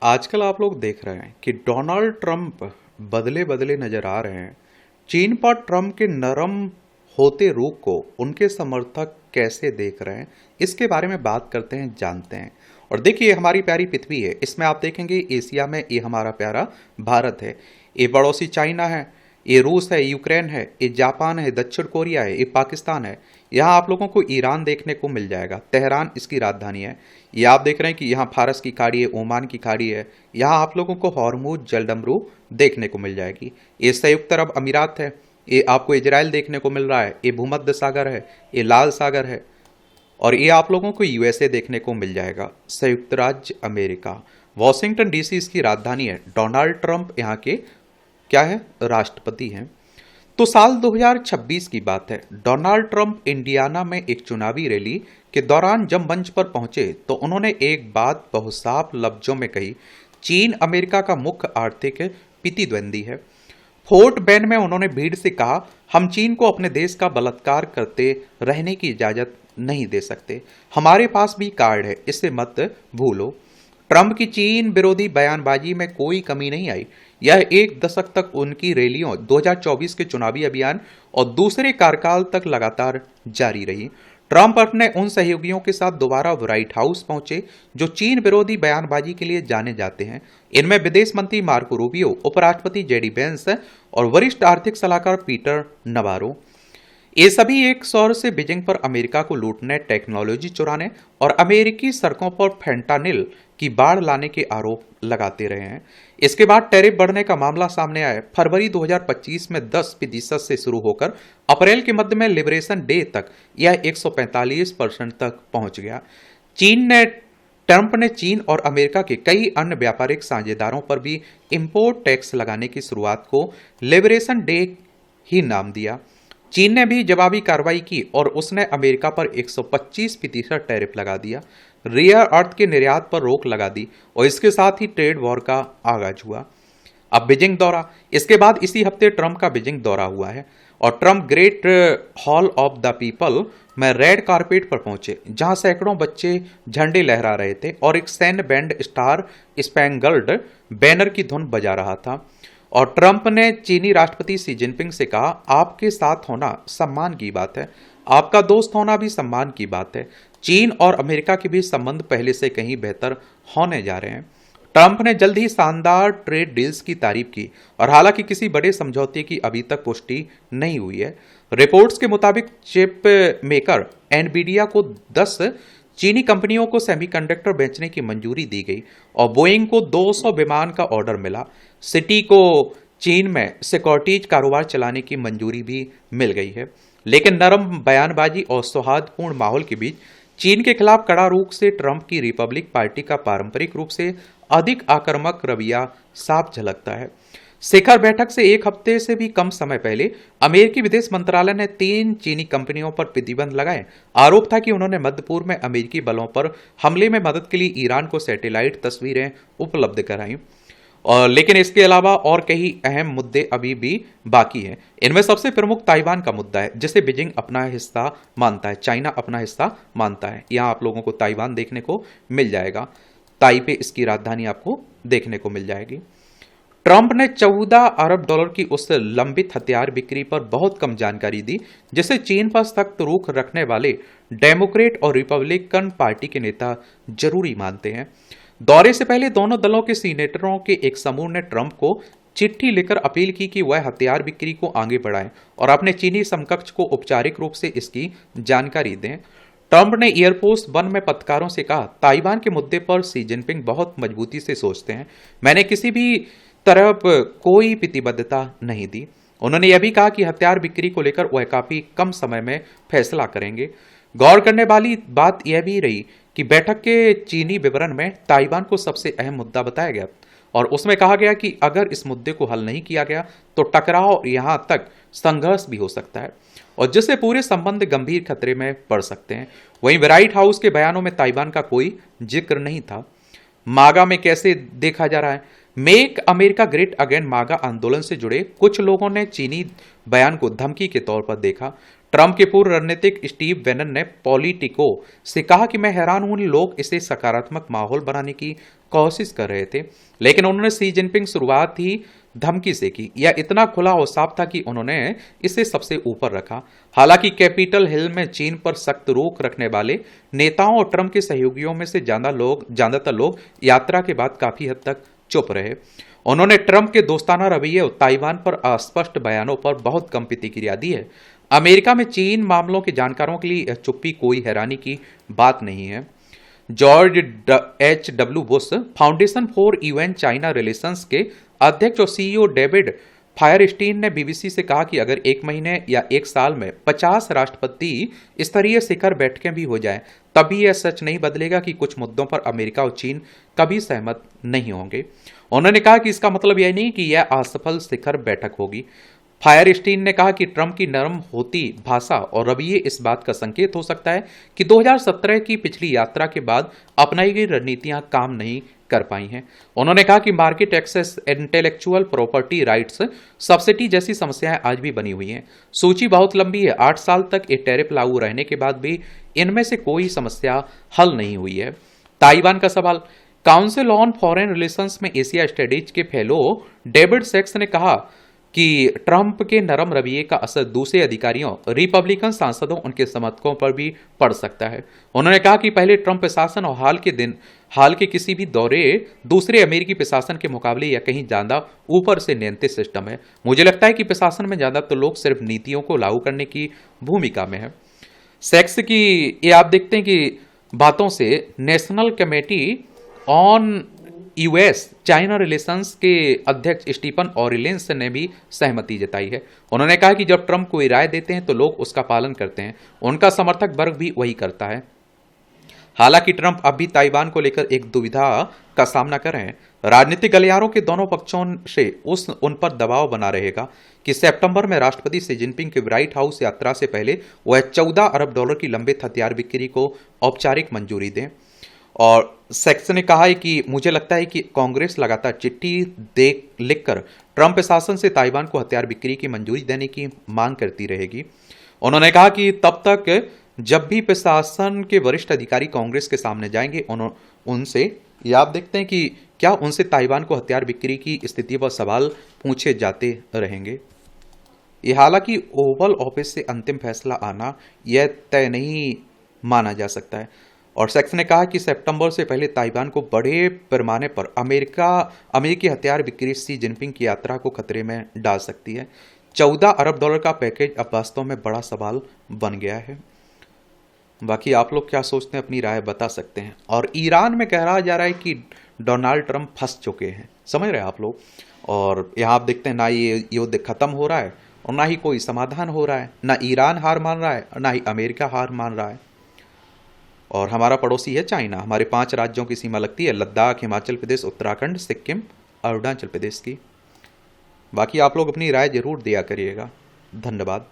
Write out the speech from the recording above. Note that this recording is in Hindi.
आजकल आप लोग देख रहे हैं कि डोनाल्ड ट्रंप बदले बदले नजर आ रहे हैं। चीन पर ट्रंप के नरम होते रुख को उनके समर्थक कैसे देख रहे हैं, इसके बारे में बात करते हैं, जानते हैं। और देखिए, हमारी प्यारी पृथ्वी है, इसमें आप देखेंगे एशिया में ये हमारा प्यारा भारत है, ये पड़ोसी चाइना है, ये रूस है, यूक्रेन है, ये जापान है, दक्षिण कोरिया है, ये पाकिस्तान है। यहाँ आप लोगों को ईरान देखने को मिल जाएगा, तेहरान इसकी राजधानी है। ये आप देख रहे हैं कि यहाँ फारस की खाड़ी है, ओमान की खाड़ी है। यहाँ आप लोगों को हॉर्मुज जलडमरू देखने को मिल जाएगी। ये संयुक्त अरब अमीरात है, ये आपको इजराइल देखने को मिल रहा है, ये भूमध्य सागर है, ये लाल सागर है। और ये आप लोगों को यूएसए देखने को मिल जाएगा, संयुक्त राज्य अमेरिका। वॉशिंगटन डीसी इसकी राजधानी है। डोनाल्ड ट्रंप यहाँ के क्या है, राष्ट्रपति हैं। तो साल 2026 की बात है। डोनाल्ड ट्रंप इंडियाना में एक चुनावी रैली के दौरान जब मंच पर पहुंचे तो उन्होंने एक बात बहुत साफ लफ्जों में कही, चीन अमेरिका का मुख्य आर्थिक प्रतिद्वंदी है। फोर्ट बेन में उन्होंने भीड़ से कहा, हम चीन को अपने देश का बलात्कार करते रहने की इजाजत नहीं दे सकते। हमारे पास भी कार्ड है, इसे मत भूलो। ट्रंप की चीन विरोधी बयानबाजी में कोई कमी नहीं आई। यह एक दशक तक उनकी रैलियों, 2024 के चुनावी अभियान और दूसरे कार्यकाल तक लगातार जारी रही। ट्रंप अपने उन सहयोगियों के साथ दोबारा व्हाइट हाउस पहुंचे जो चीन विरोधी बयानबाजी के लिए जाने जाते हैं। इनमें विदेश मंत्री मार्को रूबियो, उपराष्ट्रपति जेडी वेंस और वरिष्ठ आर्थिक सलाहकार पीटर नवारो। ये सभी एक स्वर से बीजिंग पर अमेरिका को लूटने, टेक्नोलॉजी चुराने और अमेरिकी सड़कों पर फेंटानिल की बाढ़ लाने के आरोप लगाते रहे हैं। इसके बाद टैरिफ बढ़ने का मामला सामने आया। फरवरी 2025 में 10% से शुरू होकर अप्रैल के मध्य में लिबरेशन डे तक यह 145% तक पहुंच गया। ट्रंप ने चीन और अमेरिका के कई अन्य व्यापारिक साझेदारों पर भी इंपोर्ट टैक्स लगाने की शुरुआत को लिबरेशन डे ही नाम दिया। चीन ने भी जवाबी कार्रवाई की और उसने अमेरिका पर 125% टैरिफ लगा दिया, रेयर अर्थ के निर्यात पर रोक लगा दी और इसके साथ ही ट्रेड वॉर का आगाज हुआ। अब बीजिंग दौरा, इसके बाद इसी हफ्ते ट्रंप का बीजिंग दौरा हुआ है और Trump great hall of the people में रेड कारपेट पर पहुंचे, जहां सैकड़ों बच्चे झंडे लहरा रहे थे और एक सैन्य बैंड स्टार स्पैंगल्ड बैनर की धुन बजा रहा था। और ट्रंप ने चीनी राष्ट्रपति शी जिनपिंग से कहा, आपके साथ होना सम्मान की बात है, आपका दोस्त होना भी सम्मान की बात है। चीन और अमेरिका के बीच संबंध पहले से कहीं बेहतर होने जा रहे हैं। ट्रंप ने जल्द ही शानदार ट्रेड डील्स की तारीफ की और हालांकि किसी बड़े समझौते की अभी तक पुष्टि नहीं हुई है। रिपोर्ट्स के मुताबिक चिप मेकर एनवीडिया को 10 चीनी कंपनियों को सेमीकंडक्टर बेचने की मंजूरी दी गई और बोइंग को 200 विमान का ऑर्डर मिला। सिटी को चीन में सिक्योरिटीज कारोबार चलाने की मंजूरी भी मिल गई है। लेकिन नरम बयानबाजी और सौहार्दपूर्ण माहौल के बीच चीन के खिलाफ कड़ा रुख से ट्रंप की रिपब्लिक पार्टी का पारंपरिक रूप से अधिक आक्रामक रवैया साफ झलकता है। शिखर बैठक से एक हफ्ते से भी कम समय पहले अमेरिकी विदेश मंत्रालय ने 3 चीनी कंपनियों पर प्रतिबंध लगाए। आरोप था कि उन्होंने मध्य पूर्व में अमेरिकी बलों पर हमले में मदद के लिए ईरान को सैटेलाइट तस्वीरें उपलब्ध कराई। और लेकिन इसके अलावा और कई अहम मुद्दे अभी भी बाकी हैं। इनमें सबसे प्रमुख ताइवान का मुद्दा है, जिसे बीजिंग अपना हिस्सा मानता है, चाइना अपना हिस्सा मानता है। यहाँ आप लोगों को ताइवान देखने को मिल जाएगा, ताइपे इसकी राजधानी आपको देखने को मिल जाएगी। ट्रंप ने 14 अरब डॉलर की उस लंबित हथियार बिक्री पर बहुत कम जानकारी दी, जिसे चीन पर सख्त रुख रखने वाले डेमोक्रेट और रिपब्लिकन पार्टी के नेता जरूरी मानते हैं। दौरे से पहले दोनों दलों के सीनेटरों के एक समूह ने ट्रंप को चिट्ठी लिखकर अपील की कि वह हथियार बिक्री को आगे बढ़ाएं और अपने चीनी समकक्ष को औपचारिक रूप से इसकी जानकारी दें। ट्रंप ने एयरफोर्स वन में पत्रकारों से कहा, ताइवान के मुद्दे पर शी जिनपिंग बहुत मजबूती से सोचते हैं, मैंने किसी भी तरफ कोई प्रतिबद्धता नहीं दी। उन्होंने यह भी कहा कि हथियार बिक्री को लेकर वह काफी कम समय में फैसला करेंगे। गौर करने वाली बात यह भी रही कि बैठक के चीनी विवरण में ताइवान को सबसे अहम मुद्दा बताया गया और उसमें कहा गया कि अगर इस मुद्दे को हल नहीं किया गया तो टकराव और यहां तक संघर्ष भी हो सकता है और जिससे पूरे संबंध गंभीर खतरे में पड़ सकते हैं। वहीं व्हाइट हाउस के बयानों में ताइवान का कोई जिक्र नहीं था। मागा में कैसे देखा जा रहा है, मेक अमेरिका ग्रेट अगेन मागा आंदोलन से जुड़े कुछ लोगों ने चीनी बयान को धमकी के तौर पर देखा। ट्रंप के पूर्व रणनीतिक स्टीव वेनन ने पॉलिटिको से कहा कि मैं हैरान हूं, लोग इसे सकारात्मक माहौल बनाने की कोशिश कर रहे थे, लेकिन उन्होंने शी जिनपिंग शुरुआत ही धमकी से की। यह इतना खुला और साफ था कि उन्होंने इसे सबसे ऊपर रखा। हालांकि कैपिटल हिल में चीन पर सख्त रोक रखने वाले नेताओं और ट्रंप के सहयोगियों में से ज्यादातर लोग यात्रा के बाद काफी हद तक चुप रहे। उन्होंने ट्रंप के दोस्ताना रवैये और ताइवान पर अस्पष्ट बयानों पर बहुत कम प्रतिक्रिया दी है। अमेरिका में चीन मामलों के जानकारों के लिए यह चुप्पी कोई हैरानी की बात नहीं है। George H.W. Bush foundation for UN China relations के अध्यक्ष और सीईओ डेविड फायरस्टीन ने बीबीसी से कहा कि अगर एक महीने या एक साल में 50 राष्ट्रपति स्तरीय शिखर बैठकें भी हो जाएं, तभी यह सच नहीं बदलेगा कि कुछ मुद्दों पर अमेरिका और चीन कभी सहमत नहीं होंगे। उन्होंने कहा कि इसका मतलब यह नहीं कि यह असफल शिखर बैठक होगी। फायरस्टीन ने कहा कि ट्रंप की नरम होती भाषा और रवैये इस बात का संकेत हो सकता है कि 2017 की पिछली यात्रा के बाद अपनाई गई रणनीतियां काम नहीं कर पाई हैं। उन्होंने कहा कि market access, intellectual property rights, subsidy जैसी समस्याएं आज भी बनी हुई हैं। सूची बहुत लंबी है। 8 साल तक ये टैरिफ लागू रहने के बाद भी इनमें से कोई समस्या हल नहीं हुई है। ताइवान का सवाल। काउंसिल ऑन फॉरेन रिलेशंस में एशिया स्टडीज के फेलो डेविड सेक्स ने कहा कि ट्रंप के नरम रवैये का असर दूसरे अधिकारियों, रिपब्लिकन सांसदों, उनके समर्थकों पर भी पड़ सकता है। उन्होंने कहा कि पहले ट्रंप प्रशासन और हाल के किसी भी दौरे दूसरे अमेरिकी प्रशासन के मुकाबले या कहीं ज्यादा ऊपर से नियंत्रित सिस्टम है। मुझे लगता है कि प्रशासन में ज्यादातर लोग सिर्फ नीतियों को लागू करने की भूमिका में है। सेक्स की ये आप देखते हैं कि बातों से national committee on US China relations के अध्यक्ष स्टीफन ऑरिलेंस ने भी सहमति जताई है। उन्होंने कहा कि जब ट्रंप कोई राय देते हैं तो लोग उसका पालन करते हैं। उनका समर्थक वर्ग भी वही करता है। हालांकि ट्रंप अब भी ताइवान को लेकर एक दुविधा का सामना कर रहे हैं। राजनीतिक गलियारों के दोनों पक्षों से उन पर दबाव बना रहेगा कि सितंबर में राष्ट्रपति शी जिनपिंग के व्हाइट हाउस यात्रा से पहले वह $14 अरब की लंबित हथियार बिक्री को औपचारिक मंजूरी दें। और सेक्स ने कहा है कि मुझे लगता है कि कांग्रेस लगातार चिट्ठी लिखकर ट्रंप प्रशासन से ताइवान को हथियार बिक्री की मंजूरी देने की मांग करती रहेगी। उन्होंने कहा कि तब तक जब भी प्रशासन के वरिष्ठ अधिकारी कांग्रेस के सामने जाएंगे, उनसे या आप देखते हैं कि क्या उनसे ताइवान को हथियार बिक्री की स्थिति पर सवाल पूछे जाते रहेंगे। ये हालांकि ओवल ऑफिस से अंतिम फैसला आना यह तय नहीं माना जा सकता है। और सेक्स ने कहा कि सितंबर से पहले ताइवान को बड़े पैमाने पर अमेरिकी हथियार बिक्री शी जिनपिंग की यात्रा को खतरे में डाल सकती है। $14 अरब का पैकेज अब वास्तव में बड़ा सवाल बन गया है। बाकी आप लोग क्या सोचते हैं, अपनी राय बता सकते हैं। और ईरान में कह रहा जा रहा है कि डोनाल्ड ट्रंप फंस चुके हैं, समझ रहे हैं आप लोग। और यहाँ आप देखते हैं ना ये युद्ध खत्म हो रहा है और ना ही कोई समाधान हो रहा है। ना ईरान हार मान रहा है और ना ही अमेरिका हार मान रहा है। और हमारा पड़ोसी है चाइना। हमारे 5 राज्यों की सीमा लगती है, लद्दाख, हिमाचल प्रदेश, उत्तराखंड, सिक्किम, अरुणाचल प्रदेश की। बाकी आप लोग अपनी राय जरूर दिया करिएगा। धन्यवाद।